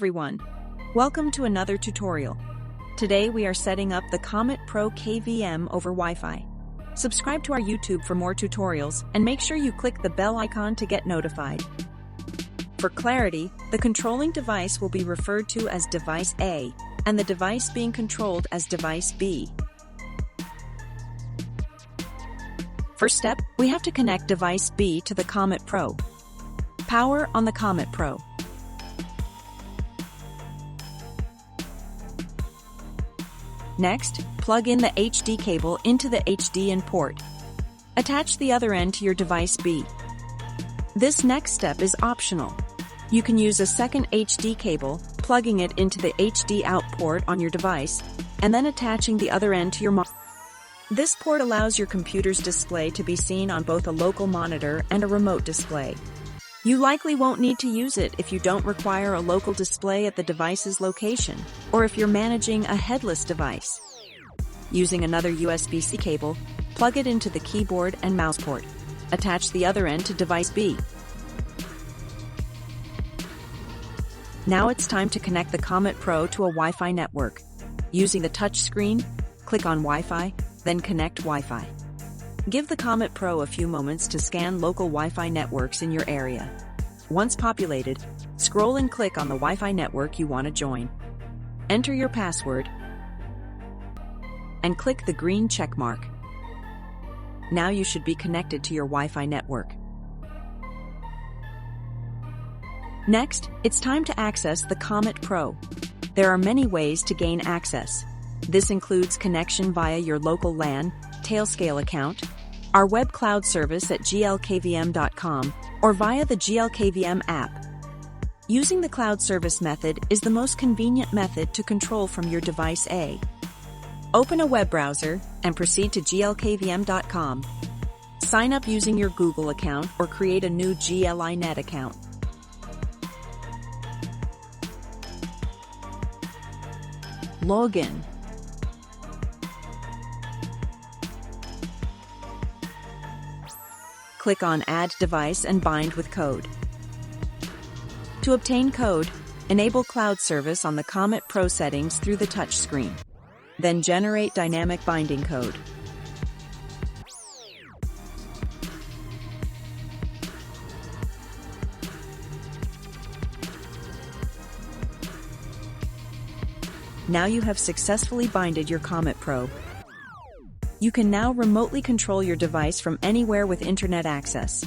Everyone, welcome to another tutorial. Today we are setting up the Comet Pro KVM over Wi-Fi. Subscribe to our YouTube for more tutorials and make sure you click the bell icon to get notified. For clarity, the controlling device will be referred to as Device A, and the device being controlled as Device B. First step, we have to connect Device B to the Comet Pro. Power on the Comet Pro. Next, plug in the HD cable into the HDMI port. Attach the other end to your Device B. This next step is optional. You can use a second HD cable, plugging it into the HD out port on your device, and then attaching the other end to your monitor. This port allows your computer's display to be seen on both a local monitor and a remote display. You likely won't need to use it if you don't require a local display at the device's location, or if you're managing a headless device. Using another USB-C cable, plug it into the keyboard and mouse port. Attach the other end to Device B. Now it's time to connect the Comet Pro to a Wi-Fi network. Using the touch screen, click on Wi-Fi, then connect Wi-Fi. Give the Comet Pro a few moments to scan local Wi-Fi networks in your area. Once populated, scroll and click on the Wi-Fi network you want to join. Enter your password and click the green check mark. Now you should be connected to your Wi-Fi network. Next, it's time to access the Comet Pro. There are many ways to gain access. This includes connection via your local LAN, Tailscale account, our web cloud service at GL.iNet or via the GL.KVM app. Using the cloud service method is the most convenient method to control from your Device A. Open a web browser and proceed to GL.KVM.com. Sign up using your Google account or create a new GL.iNet account. Login. Click on Add Device and bind with code. To obtain code, enable cloud service on the Comet Pro settings through the touch screen. Then generate dynamic binding code. Now you have successfully binded your Comet Pro. You can now remotely control your device from anywhere with internet access.